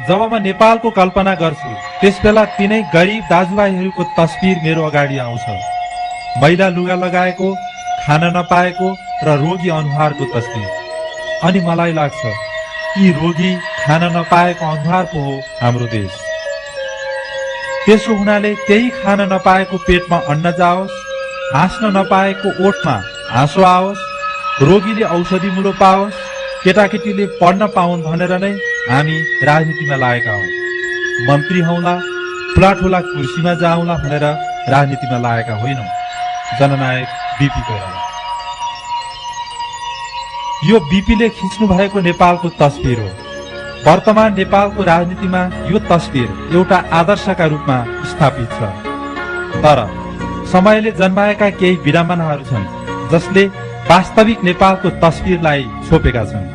जब म नेपालको कल्पना गर्छु त्यसबेला तिनै गरिब दाजुभाइहरूको तस्बिर मेरो अगाडि आउँछ। मैला लुगा लगाएको, खान नपाएको र रोगी अनुहारको तस्बिर। अनि मलाई लाग्छ यी रोगी खान नपाएको अनुहार पो हो हाम्रो देश। त्यसो हुनाले त्यही खान नपाएको पेटमा अन्न जाओस्, हाँस्न नपाएको ओठमा हाँसो आओस्, रोगीले औषधि मुलो पाओस्, केटाकेटीले पढ्न पाउन् भनेर नै हामी राजनीतिमा लागेका हौं। मन्त्री हौला, ठुला कुर्सीमा जाउँला भनेर राजनीतिमा लागेका होइनौं। जननायक बीपी कोइराला। यो बीपीले खिच्नु भएको नेपालको तस्बिर हो। वर्तमान नेपालको राजनीतिमा यो तस्बिर एउटा आदर्शका रूपमा स्थापित छ। तर समयले जन्माएका केही विडम्बनाहरू छन् जसले वास्तविक नेपालको तस्बिरलाई छोपेका छन्।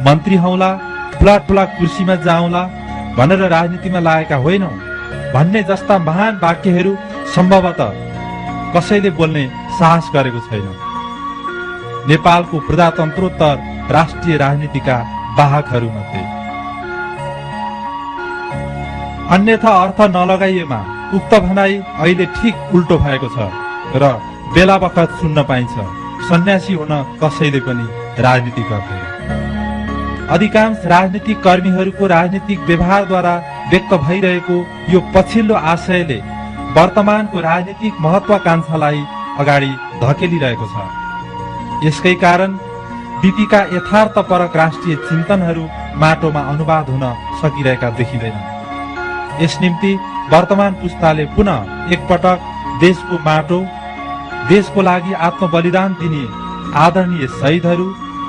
मन्त्री हौला, ठुला कुर्सीमा जाउँला भनेर राजनीतिमा लागेका होइनौं भन्ने जस्ता महान वाक्यहरू सम्भवतः कसैले बोल्ने साहस गरेको छैन। नेपालको प्रजातन्त्रोत्तर राष्ट्रिय राजनीतिका वाहकहरू मध्ये। अन्यथा अर्थ नलगाइएमा उक्त भनाई अहिले ठिक उल्टो भएको छ र बेला बखत सुन्न पाइन्छ सन्यासी हुन कसैले पनि राजनीति गर्दैन। अधिकांश राजनीतिक कर्मीहरूको राजनीतिक व्यवहारद्वारा व्यक्त भइरहेको यो पछिल्लो आशयले वर्तमानको राजनीतिक महत्वाकांक्षालाई अगाडि धकेलिरहेको छ। यसकै कारण बीपीका यथार्थपरक राष्ट्रिय चिन्तनहरू माटोमा अनुवाद हुन सकिरहेका देखिँदैन। यस निम्ति वर्तमान पुस्ताले पुनः एकपटक देशको माटो, देशको लागि आत्मबलिदान दिने आदरणीय शहीदहरू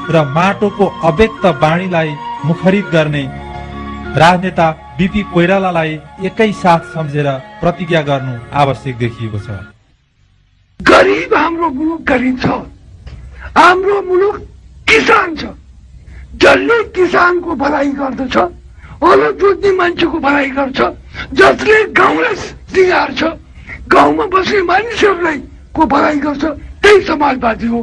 र माटोको अव्यक्त बाणीलाई मुखरित गर्ने राजनेता बीपी कोइरालालाई एकै साथ सम्झेर प्रतिज्ञा गर्नु आवश्यक देखिएको छ। गरीब हाम्रो मुलुक गरीब छ। हाम्रो मुलुक किसान छ। जसले किसानको भलाइ गर्दछ, हलो जोत्ने मान्छेको भलाइ गर्छ, जसले गाउँलाई सिँगार्छ, गाउँमा बस्ने मानिसहरूलाई को भलाइ गर्छ, त्यही समाजवादी हो।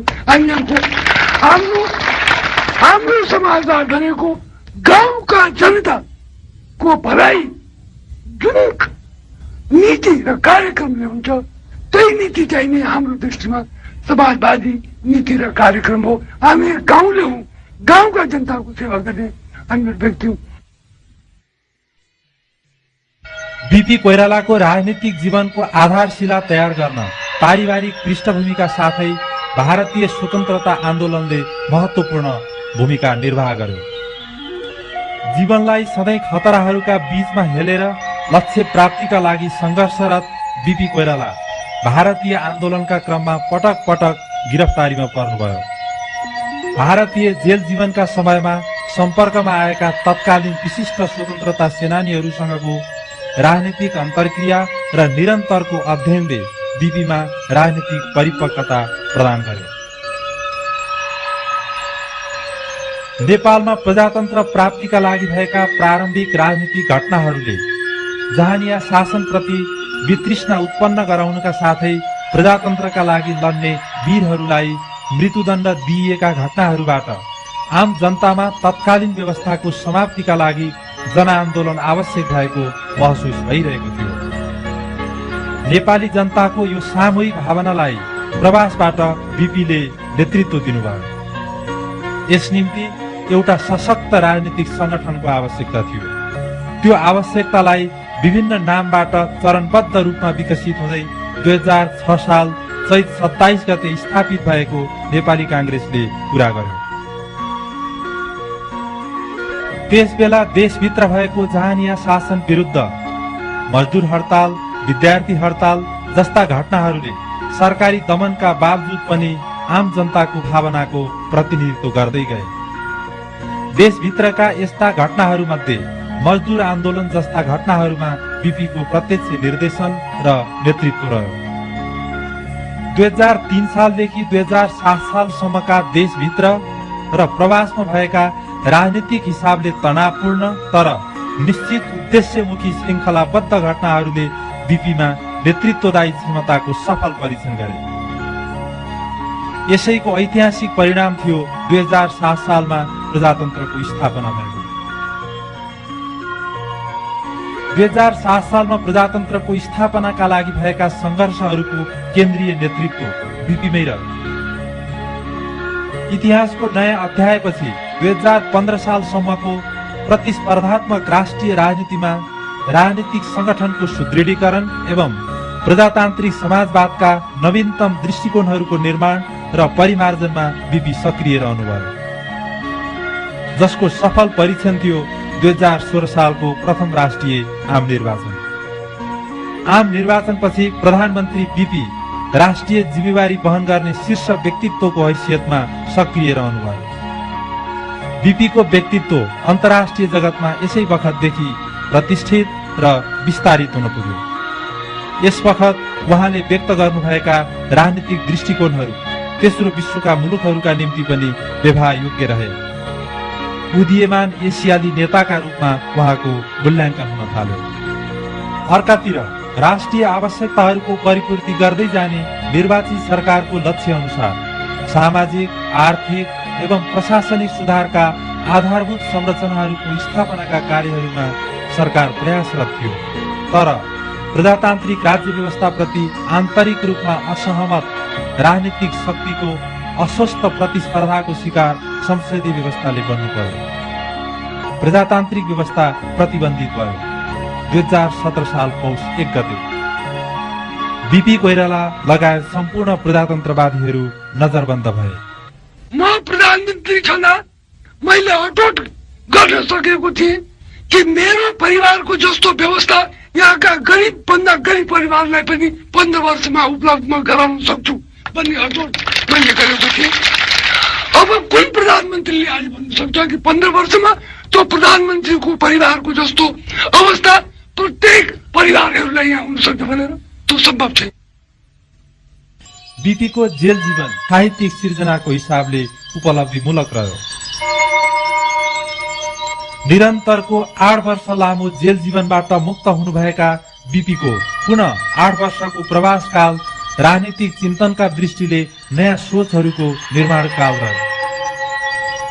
हाम्रो समाजवाद भनेको गाउँका जनताको भलाइ जुन नीति र कार्यक्रमले हुन्छ त्यही नीति चाहिँ नै हाम्रो दृष्टिमा समाजवादी नीति र कार्यक्रम हो। हामी गाउँले हौं, गाउँका जनताको सेवा गर्ने हामी व्यक्ति हौं। बीपी कोइरालाको राजनीतिक जीवनको आधारशिला तयार गर्न पारिवारिक पृष्ठभूमिका साथै भारतीय स्वतन्त्रता आन्दोलनले महत्वपूर्ण भूमिका निर्वाह गर्यो। जीवनलाई सधैँ खतराहरूका बीचमा हेलेर लक्ष्य प्राप्तिका लागि संघर्षरत बीपी कोइराला भारतीय आन्दोलनका क्रममा पटक पटक गिरफ्तारीमा पर्नुभयो। भारतीय जेल जीवनका समयमा सम्पर्कमा आएका तत्कालीन विशिष्ट स्वतन्त्रता सेनानीहरूसँगको राजनीतिक अन्तर्क्रिया र निरन्तरको अध्ययनले बीपीमा राजनीतिक परिपक्वता प्रदान गर्यो। नेपालमा प्रजातन्त्र प्राप्तिका लागि भएका प्रारम्भिक राजनीतिक घटनाहरूले जहानिया शासनप्रति वितृष्णा उत्पन्न गराउनका साथै प्रजातन्त्रका लागि लड्ने वीरहरूलाई मृत्युदण्ड दिइएका घटनाहरूबाट आम जनतामा तत्कालीन व्यवस्थाको समाप्तिका लागि जनआन्दोलन आवश्यक भएको महसुस भइरहेको थियो। नेपाली जनताको यो सामूहिक भावनालाई प्रवासबाट बीपीले नेतृत्व दिनुभयो। यस निम्ति एउटा सशक्त राजनीतिक संगठनको आवश्यकता थियो। त्यो आवश्यकतालाई विभिन्न नामबाट चरणबद्ध रूपमा विकसित हुँदै 2006 साल चैत 27 गते स्थापित भएको नेपाली कांग्रेसले पूरा गर्यो। त्यसबेला देशभित्र भएको जहानिया शासन विरुद्ध मजदुर हडताल, विद्यार्थी हडताल जस्ता घटनाहरूले सरकारी दमनका बावजुद पनि आम जनताको भावनाको प्रतिनिधित्व गर्दै गए। देशभित्रका यस्ता घटनाहरूमध्ये मजदुर आन्दोलन जस्ता घटनाहरूमा बीपीको प्रत्यक्ष निर्देशन र नेतृत्व रह्यो। 2003 सालदेखि 2007 सालसम्मका देशभित्र र प्रवासमा भएका राजनीतिक हिसाबले तनावपूर्ण तर निश्चित उद्देश्यमुखी श्रृङ्खलाबद्ध घटनाहरूले बीपीमा नेतृत्वदायी क्षमताको सफल परीक्षण गरे। यसैको ऐतिहासिक परिणाम थियो 2007 सालमा प्रजातन्त्रको स्थापना भएको। 2007 सालमा प्रजातन्त्रको स्थापनाका लागि भएका सङ्घर्षहरूको केन्द्रीय नेतृत्व बीपीमै रह्यो। इतिहासको नयाँ अध्यायपछि 2015 सालसम्मको प्रतिस्पर्धात्मक राष्ट्रिय राजनीतिमा राजनीतिक संगठनको सुदृढीकरण एवं प्रजातान्त्रिक समाजवादका नवीनतम दृष्टिकोणहरूको निर्माण र परिमार्जनमा बीपी सक्रिय रहनुभयो, जसको सफल परीक्षण थियो 2016 सालको प्रथम राष्ट्रिय आम निर्वाचन। आम निर्वाचनपछि प्रधानमन्त्री बीपी राष्ट्रिय जिम्मेवारी वहन गर्ने शीर्ष व्यक्तित्वको हैसियतमा सक्रिय रहनुभयो। बीपीको व्यक्तित्व अन्तर्राष्ट्रिय जगतमा यसै वखतदेखि प्रतिष्ठित र विस्तारित हुन पुग्यो। यस वखत उहाँले व्यक्त गर्नुभएका राजनीतिक दृष्टिकोणहरू तेस्रो विश्वका मुलुकहरूका निम्ति पनि व्यवहार योग्य रहे। उदीयमान एसियाली नेताका रूपमा उहाँको मूल्याङ्कन हुन थाल्यो। अर्कातिर राष्ट्रिय आवश्यकताहरूको परिपूर्ति गर्दै जाने निर्वाचित सरकारको लक्ष्य अनुसार सामाजिक, आर्थिक एवं प्रशासनिक सुधारका आधारभूत संरचनाहरूको स्थापनाका कार्यहरूमा सरकार प्रयासरत थियो। तर प्रजातान्त्रिक राज्य व्यवस्थाप्रति आन्तरिक रूपमा असहमत राजनीतिक शक्तिको अस्वस्थ प्रतिस्पर्धाको शिकार संसदीय व्यवस्थाले बन्नु पर्यो। प्रजातान्त्रिक व्यवस्था प्रतिबन्धित भयो। 2017 साल पौष 1 गते बीपी कोइराला लगायत सम्पूर्ण प्रजातन्त्रवादीहरू नजरबन्द भए। म प्रधानमन्त्री छँदा मैले अटोट गर्न सकेको थिएँ कि मेरो परिवारको जस्तो व्यवस्था यहाँका गरिब भन्दा गरिब परिवारलाई पनि 15 वर्षमा उपलब्ध म गराउन सक्छु भन्ने अटोट मैले गरेको थिएँ। अब कुन प्रधानमन्त्रीले आज भन्न सक्छ कि 15 वर्षमा त्यो प्रधानमन्त्रीको परिवारको जस्तो अवस्था प्रत्येक परिवारहरूलाई यहाँ हुन सक्छ भनेर? त्यो सम्भव छैन। बीपीको जेल जीवन साहित्यिक सिर्जनाको हिसाबले उपलब्धिमूलक रह्यो। निरन्तरको 8 वर्ष लामो जेल जीवनबाट मुक्त हुनुभएका बीपीको पुनः 8 वर्षको प्रवासकाल राजनीतिक चिन्तनका दृष्टिले नयाँ सोचहरूको निर्माण काल रह्यो।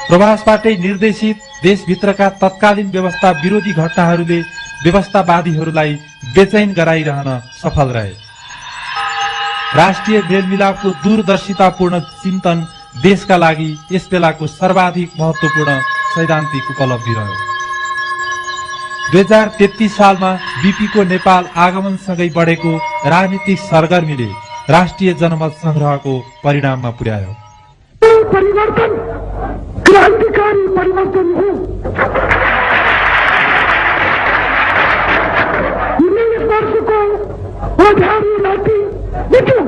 प्रवासबाटै निर्देशित देशभित्रका तत्कालीन व्यवस्था विरोधी घटनाहरूले व्यवस्थावादीहरूलाई बेचैन गराइरहन सफल रहे। राष्ट्रिय मेलमिलापको दूरदर्शितापूर्ण चिन्तन देशका लागि यस बेलाको सर्वाधिक महत्त्वपूर्ण सैद्धान्तिक उपलब्धि रह्यो। 2033 सालमा बीपीको नेपाल आगमनसँगै बढेको राजनीतिक सरगर्मीले राष्ट्रिय जनमत संग्रहको परिणाममा पुर्यायो। परिवर्तन क्रान्तिकारी परिवर्तन हो। वर्षको अँध्यारो राति बित्यो।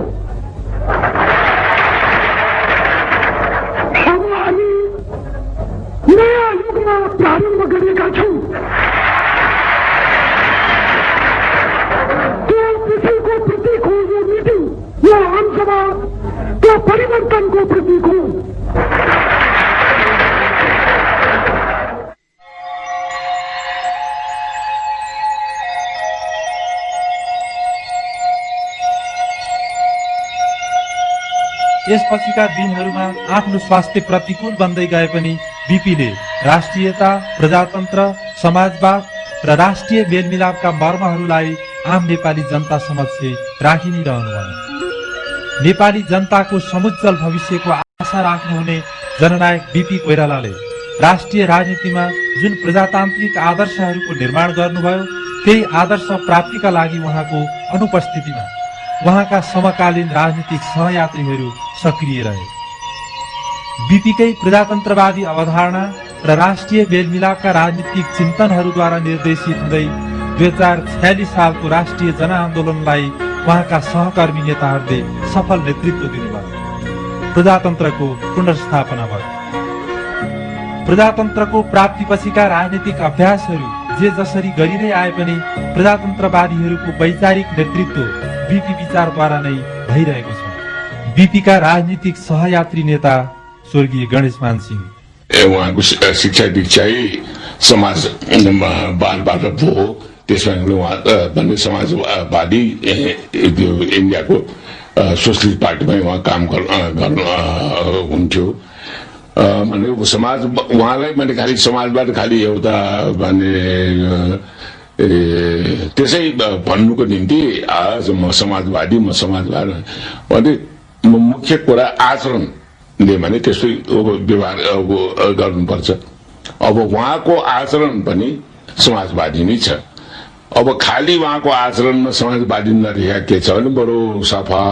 अब हामी नयाँ युगमा प्रारम्भ गरेका छौँ। त्यो पृथ्वीको प्रतीक हो यो मिटिङ, यो आमसभा, त्यो परिवर्तनको प्रतीक हो। यसपछिका दिनहरूमा आफ्नो स्वास्थ्य प्रतिकूल बन्दै गए पनि बीपीले राष्ट्रियता, प्रजातन्त्र, समाजवाद र राष्ट्रिय मेलमिलापका मर्महरूलाई आम नेपाली जनता समक्ष राखि नै रहनुभयो। नेपाली जनताको समुज्जवल भविष्यको आशा राख्नुहुने जननायक बीपी कोइरालाले राष्ट्रिय राजनीतिमा जुन प्रजातान्त्रिक आदर्शहरूको निर्माण गर्नुभयो, त्यही आदर्श प्राप्तिका लागि उहाँको अनुपस्थितिमा उहाँका समकालीन राजनीतिक सहयात्रीहरू सक्रिय रहे। बीपीकै प्रजातन्त्रवादी अवधारणा र राष्ट्रिय मेलमिलापका राजनीतिक चिन्तनहरूद्वारा निर्देशित हुँदै 2046 सालको राष्ट्रिय जनआन्दोलनलाई उहाँका सहकर्मी नेताहरूले सफल नेतृत्व दिनुभयो। प्रजातन्त्रको पुनर्स्थापना भयो। प्रजातन्त्रको प्राप्तिपछिका राजनीतिक अभ्यासहरू जे जसरी गरिँदै आए पनि प्रजातन्त्रवादीहरूको वैचारिक नेतृत्व बीपी विचारद्वारा नै भइरहेको छ। बीपीका राजनीतिक सहयात्री नेता स्वर्गीय गणेशमान सिंह, उहाँको शिक्षा दीक्षा समाजवादबाट भयो। त्यसमा उहाँ भन्ने समाजवादी इन्डियाको सोसलिस्ट पार्टीमा उहाँ काम गर्नुहुन्थ्यो। भने समाज उहाँलाई मैले खालि समाजवाद खालि एउटा भने त्यसै भन्नुको निम्ति आज म समाजवादी भने मुख्य कुरा आचरणले भने त्यस्तै व्यवहार गर्नुपर्छ। अब उहाँको आचरण पनि समाजवादी नै छ। अब खालि उहाँको आचरणमा समाजवादी नरहेका के छ भने बडो सफा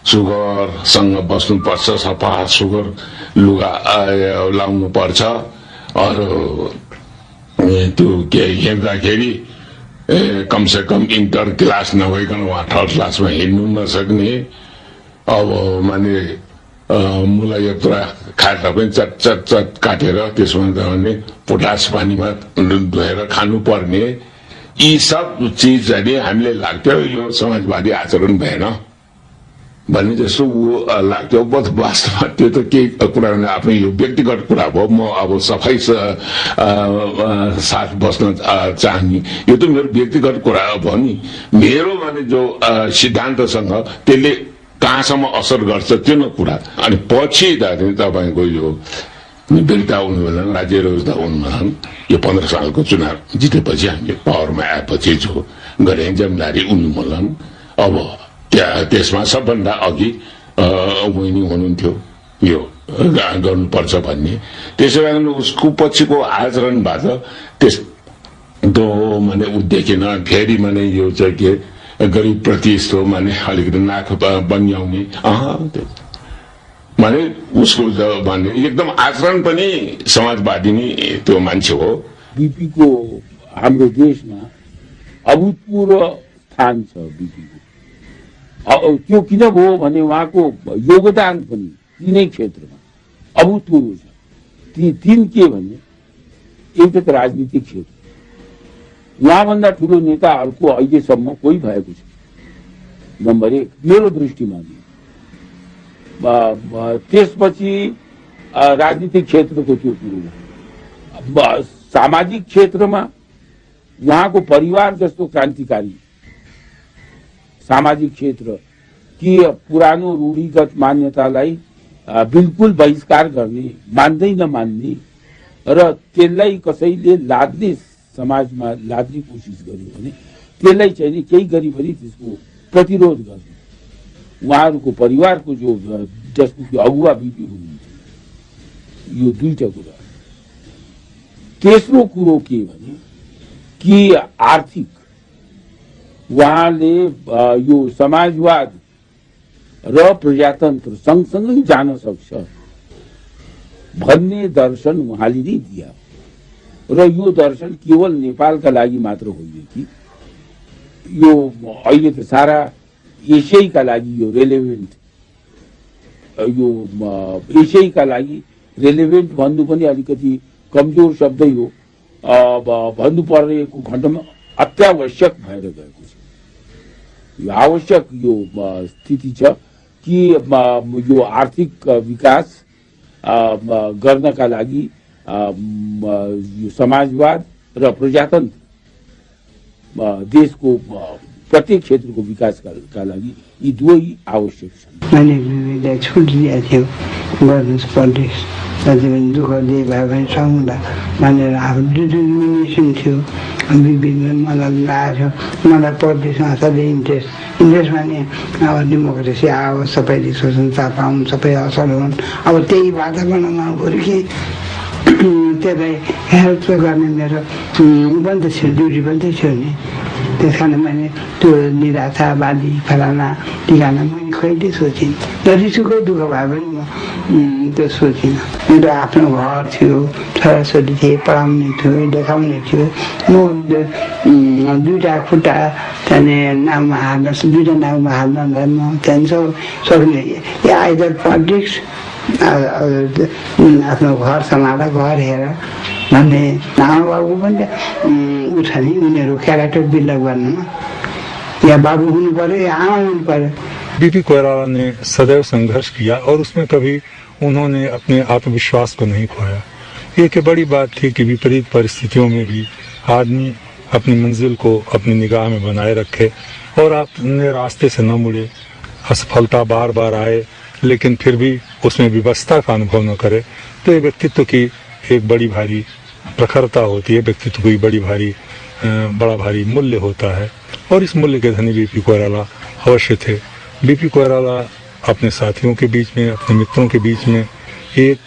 सुगरसँग बस्नुपर्छ, सफा सुगर लुगा लाउनु पर्छ, अरू त्यो के हेर्दाखेरि कमसे कम इन्टर क्लास नभइकन उहाँ थर्ड क्लासमा हिँड्नु नसक्ने। अब माने मुला यत्रा खाएर पनि चट चट चट काटेर त्यसमा भने पोटास पानीमा धोएर खानु पर्ने। यी सब चिजहरू हामीले लाग्थ्यो यो समाजवादी आचरण भएन भन्ने जस्तो लाग्थ्यो। वास्तवमा त्यो त केही कुरा आफ्नो यो व्यक्तिगत कुरा भयो। म अब सफाई साथ बस्न चाहने, यो त मेरो व्यक्तिगत कुरा भयो नि। मेरो भने जो सिद्धान्तसँग त्यसले कहाँसम्म असर गर्छ त्यो न कुरा। अनि पछि तपाईँको यो विरुद्ध हुनु होला, राज्य विरुद्ध हुनु होला। यो 15 सालको चुनाव जितेपछि हामीले पावरमा आएपछि जो गरे जमदारी उनी होला। अब त्यसमा सबभन्दा अघि उनी हुनुहुन्थ्यो यो गर्नुपर्छ भन्ने। त्यसै कारण उसको पछिको आचरणबाट त्यस्तो माने ऊ देखेन। फेरि माने यो चाहिँ के गरिब प्रति यस्तो माने अलिकति नाक बन्याउने माने उसको माने एकदम आचरण पनि समाजवादी नै त्यो मान्छे हो। बीपीको हाम्रो देशमा अभूतपूर्व स्थान छ। बीपीको त्यो किन भयो भने उहाँको योगदान पनि तीनै क्षेत्रमा अभूतपूर्व छ। तीन के भने एउटा त राजनीतिक क्षेत्र, उहाँभन्दा ठुलो नेताहरूको अहिलेसम्म कोही भएको छ। नम्बर 1 मेरो दृष्टिमा। त्यसपछि राजनीतिक क्षेत्रको त्यो कुरो। सामाजिक क्षेत्रमा उहाँको परिवार जस्तो क्रान्तिकारी सामाजिक क्षेत्र कि पुरानो रूढिगत मान्यतालाई बिल्कुल बहिष्कार गर्ने, मान्दै नमान्ने र त्यसलाई कसैले लाद्ने, समाजमा लाद्ने कोसिस गर्यो भने त्यसलाई चाहिँ केही गरी पनि त्यसको प्रतिरोध गर्ने उहाँहरूको परिवारको जो जसको अगुवा बीपी हुनुहुन्छ। यो दुईटा कुरा। तेस्रो कुरो के भने कि आर्थिक उहाँले यो समाजवाद र प्रजातन्त्र सँगसँगै जान सक्छ भन्ने दर्शन उहाँले नै दिया। र यो दर्शन केवल नेपालका लागि मात्र होइन कि यो अहिले त सारा एसियाका लागि यो रेलेभेन्ट, यो एसियाका लागि रेलेभेन्ट भन्नु पनि अलिकति कमजोर शब्दै हो। भन्नु परेको खण्डमा अत्यावश्यक भएर गएको छ। यो आवश्यक यो स्थिति छ कि यो आर्थिक विकास गर्नका लागि यो समाजवाद र प्रजातन्त्र देशको प्रत्येक क्षेत्रको विकासका लागि यी दुवै आवश्यक छन्। मैले विवेकलाई छुट दिएको थियो, गर्नुहोस् प्रदेश जति पनि दुःख दिए भए पनि समुदाय भनेर आफ्नो डिटर्मिनेसन थियो। विवेकले मलाई लागेको थियो मलाई प्रदेशमा सधैँ इन्ट्रेस्ट भने अब डेमोक्रेसी आओस्, सबैले स्वतन्त्रता पाउन्, सबै असल हुन्। अब त्यही वातावरण आउनु पऱ्यो कि त्यसलाई हेल्प गर्ने मेरो पनि त थियो, ड्युटी पनि त थियो नि। त्यस कारण मैले त्यो निराशावादी फलाना ठिकाना मैले कहिले सोचिनँ। जतिसुकै दुःख भए पनि म त्यो सोचिनँ। मेरो आफ्नो घर थियो, छोराछोरी थिए, पढाउने थियो, देखाउने थियो। म दुईवटा खुट्टा त्यहाँदेखि नाउँमा हाल्न, दुईवटा नाउँमा हाल्न म त्यहाँदेखि सक्ने या आइदर पोलिटिक्स आफ्नो घर सम्हाल, घर हेर भन्ने आमाबाबु पनि उठ नि। उनीहरू क्यारेक्टर बिल्डअप गर्नुमा या बाबू हुनु पर्यो या आमा हुनु पर्यो। बीपी कोइराला ने सदैव संघर्ष किया और उसमें कभी उन्होंने अपने आत्मविश्वास को नहीं खोया। एक बड़ी बात थी कि विपरीत परिस्थितियों में भी आदमी अपनी मंजिल को अपनी निगाह में बनाए रखे और अपने रास्ते से न मुड़े। असफलता बार बार आए लेकिन फिर भी उसमें विवशता का अनुभव न करे, तो ये व्यक्तित्व की एक बड़ी भारी प्रखरता होती है, व्यक्तित्व की बड़ी भारी बड़ा भारी मूल्य होता है और इस मूल्य के धनी बीपी कोइराला अवश्य थे। बीपी कोइराला अपने साथियों के बीच में, अपने मित्रों के बीच में एक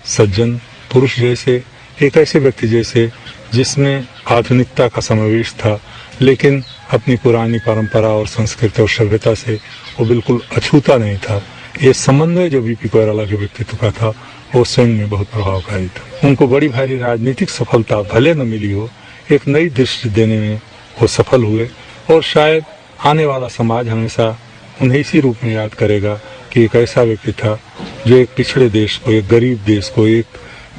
सज्जन पुरुष जैसे, एक ऐसे व्यक्ति जैसे जिसमें आधुनिकता का समावेश था, लेकिन अपनी पुरानी परंपरा और संस्कृति और सभ्यता से वो बिल्कुल अछूता नहीं था। ये समन्वय जो बीपी कोइराला के व्यक्तित्व का था वो स्वयं में बहुत प्रभावकारी था। उनको बड़ी भारी राजनीतिक सफलता भले न मिली हो, एक नई दृष्टि देने में वो सफल हुए और शायद आने वाला समाज हमेशा उन्हें इसी रूप में याद करेगा कि एक ऐसा व्यक्ति था जो एक पिछड़े देश को, एक गरीब देश को, एक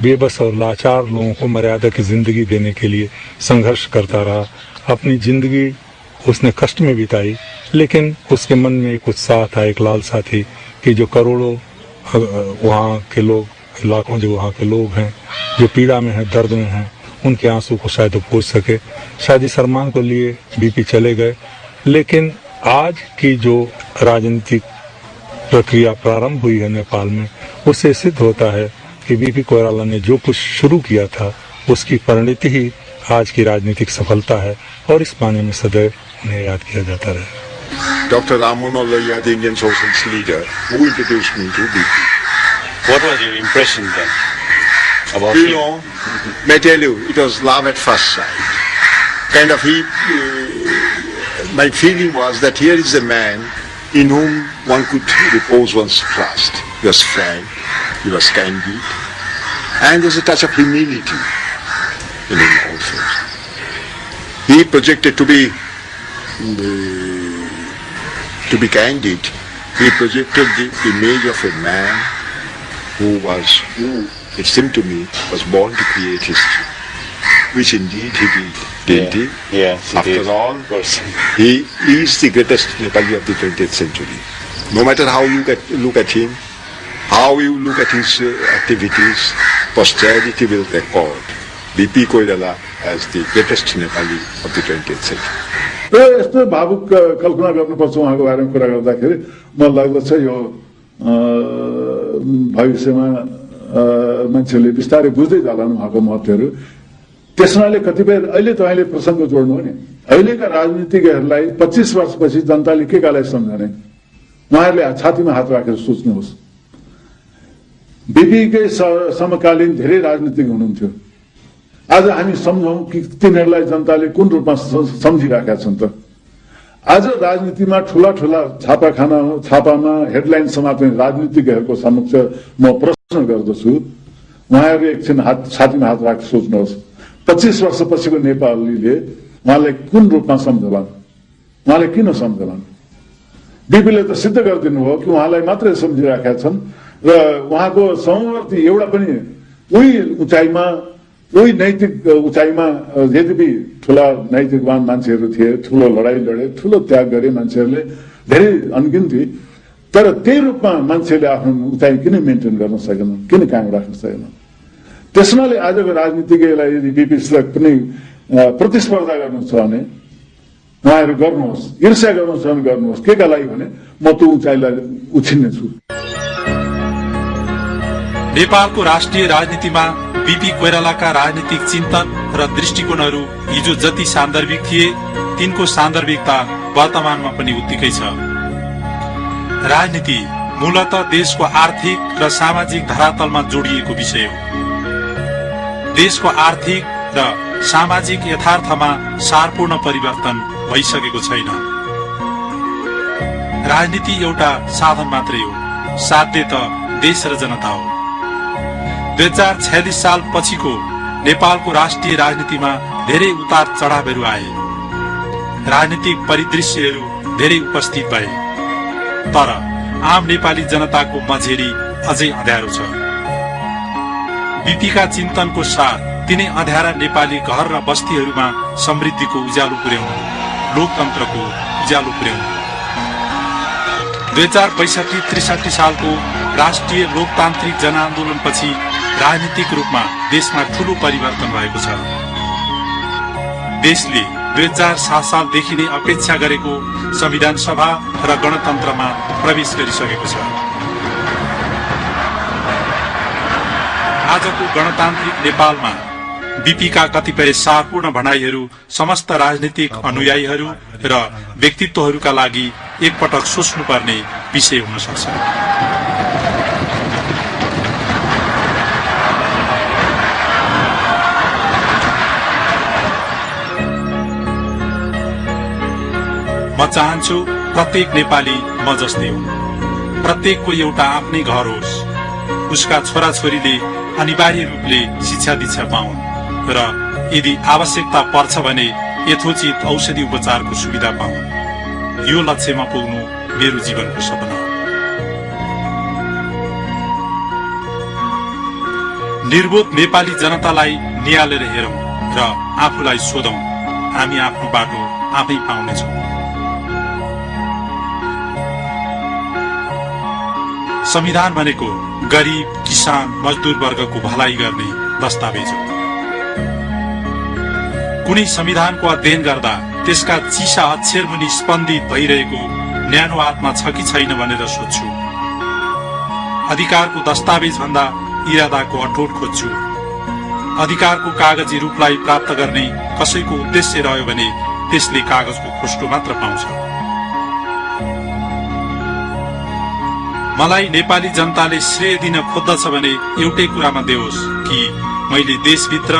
बेबस और लाचार लोगों को मर्यादा की जिंदगी देने के लिए संघर्ष करता रहा। अपनी जिंदगी उसने कष्ट में बिताई, लेकिन उसके मन में एक उत्साह था, एक लालसा थी कि जो करोड़ों वहाँ के लोग, लाखों जो वहाँ के लोग हैं जो पीड़ा में हैं, दर्द में हैं, उनके आंसू को शायद वो पोंछ सके। शायद इस अरमान को लिए बीपी चले गए, लेकिन आज की जो राजनीतिक प्रक्रिया प्रारंभ हुई है नेपाल में, उससे सिद्ध होता है कि बीपी कोइराला ने जो कुछ शुरू किया था उसकी परिणति ही आज की राजनीतिक सफलता है और इस माने में सदैव उन्हें याद किया जाता रहे। Dr. Ram Manohar Lohia, the Indian Socialist leader, who introduced me to BP. What was your impression then about You him? know, may I tell you, it was love at first sight. Kind of my feeling was that here is a man in whom one could repose one's trust. He was frank, he was candid, and there's a touch of humility in him also. He projected to be candid. He projected the image of a man who, it seemed to me, was born to create history, which indeed he did, didn't he? Yes, he After did. all, Of course. he is the greatest Nepali of the 20th century. No matter how you look at him, how you look at his activities, posterity will record BP Koirala as the greatest Nepali of the 20th century. र यस्तो भावुक कल्पना गर्नुपर्छ उहाँको बारेमा कुरा गर्दाखेरि मलाई लाग्दछ यो भविष्यमा मान्छेले बिस्तारै बुझ्दै जालान् उहाँको महत्त्वहरू। त्यसनाले कतिपय अहिले तपाईँले प्रसङ्ग जोड्नु हो नि, अहिलेका राजनीतिज्ञहरूलाई 25 वर्षपछि जनताले के कालाई सम्झने, उहाँहरूले छातीमा हात राखेर सोच्नुहोस्। बीपीकै समकालीन धेरै राजनीतिज्ञ हुनुहुन्थ्यो। आज हामी सम्झौं कि तिनीहरूलाई जनताले कुन रूपमा सम्झिराखेका छन् त। आज राजनीतिमा ठूला ठूला छापामा हेडलाइन समात्ने राजनीतिज्ञहरूको समक्ष म प्रश्न गर्दछु, उहाँहरूले एकछिन छातीमा हात राखेर सोच्नुहोस्, 25 वर्षपछिको नेपालीले उहाँलाई कुन रूपमा सम्झलान्, उहाँले किन सम्झलान्। बीपीले त सिद्ध गरिदिनु हो कि उहाँलाई मात्रै सम्झिराखेका छन् र उहाँको समवर्ती एउटा पनि उही नैतिक उचाइमा यद्यपि ठूला नैतिकवान मान्छेहरू थिए, ठूलो लडाई लडे, ठूलो त्याग गरे मान्छेहरूले, धेरै अनगिन्ती, तर त्यही रूपमा मान्छेले आफ्नो उचाइ किन मेन्टेन गर्न सकेनन्, किन कायम राख्न सकेनन्। त्यसमाले आजको राजनीतिज्ञलाई यदि बीपीसित पनि प्रतिस्पर्धा गर्नु छ भने उहाँहरू गर्नुहोस्, ईर्ष्या गर्नु छ भने गर्नुहोस्। के का लागि भने म त्यो उचाइलाई उछिन्ने छु। नेपालको राष्ट्रिय राजनीतिमा बीपी कोइरालाका राजनीतिक चिन्तन र दृष्टिकोणहरू हिजो जति सान्दर्भिक थिए, तिनको सान्दर्भिकता वर्तमानमा पनि उत्तिकै छ। राजनीति मूलतः देशको आर्थिक र सामाजिक धरातलमा जोडिएको विषय हो। देशको आर्थिक र सामाजिक यथार्थमा सारपूर्ण परिवर्तन भइसकेको छैन। राजनीति एउटा साधन मात्रै हो, साध्य त देश र जनता हो। 2046 साल पछिको नेपालको राष्ट्रिय राजनीतिमा धेरै उतार चढावहरू आए, राजनीतिक परिदृश्यहरू धेरै उपस्थित भए, तर आम नेपाली जनताको मझेरी अझै अँध्यारो छ। बीपीका चिन्तनको सार तिनै अँध्यारा नेपाली घर र बस्तीहरूमा समृद्धिको उज्यालो पुर्याउनु, लोकतन्त्रको उज्यालो पुर्याउनु। 2062-63 सालको राष्ट्रिय लोकतान्त्रिक जनआन्दोलनपछि राजनीतिक रूपमा देशमा ठूलो परिवर्तन भएको छ। देशले 2007 सालदेखि नै अपेक्षा गरेको संविधान सभा र गणतन्त्रमा प्रवेश गरिसकेको छ। आजको गणतान्त्रिक नेपालमा बीपीका कतिपय सारपूर्ण भनाइहरू समस्त राजनीतिक अनुयायीहरू र व्यक्तित्वहरूका लागि एकपटक सोच्नुपर्ने विषय हुन सक्छ। म चाहन्छु प्रत्येक नेपाली म जस्तै हुन्, प्रत्येकको एउटा आफ्नै घर होस्, उसका छोराछोरीले अनिवार्य रूपले शिक्षा दीक्षा पाउन् र यदि आवश्यकता पर्छ भने यथोचित औषधि उपचारको सुविधा पाउन्। यो लक्ष्यमा पुग्नु मेरो जीवनको सपना हो। निर्बोध नेपाली जनतालाई निहालेर हेरौं र आफूलाई सोधौं, हामी आफ्नो बाटो आफै पाउनेछौं। संविधान भनेको गरिब, किसान, मजदुर वर्गको भलाइ गर्ने दस्तावेज हो। कुनै संविधानको अध्ययन गर्दा त्यसका चिसा अक्षर मुनि स्पन्दित भइरहेको न्यानो आत्मा छ कि छैन भनेर सोध्छु। अधिकारको दस्तावेज भन्दा इरादाको अठोट खोज्छु। अधिकारको कागजी रूपलाई प्राप्त गर्ने कसैको उद्देश्य रह्यो भने त्यसले कागजको खोस्टो मात्र पाउँछ। मलाई नेपाली जनताले श्रेय दिन खोज्दछ भने एउटै कुरामा देओस् कि मैले देशभित्र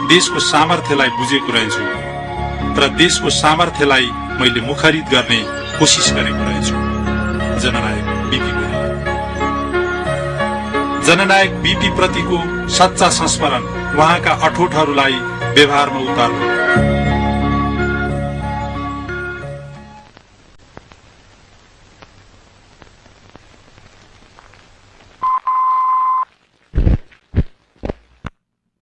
देशको सामर्थ्यलाई बुझेको रहेछु र देशको सामर्थ्यलाई मैले मुखरित गर्ने कोसिस गरेको रहेछु। जननायक बीपी कोइराला। जननायक बीपी प्रतिको सच्चा संस्मरण उहाँका अठोटहरूलाई व्यवहारमा उतार्नु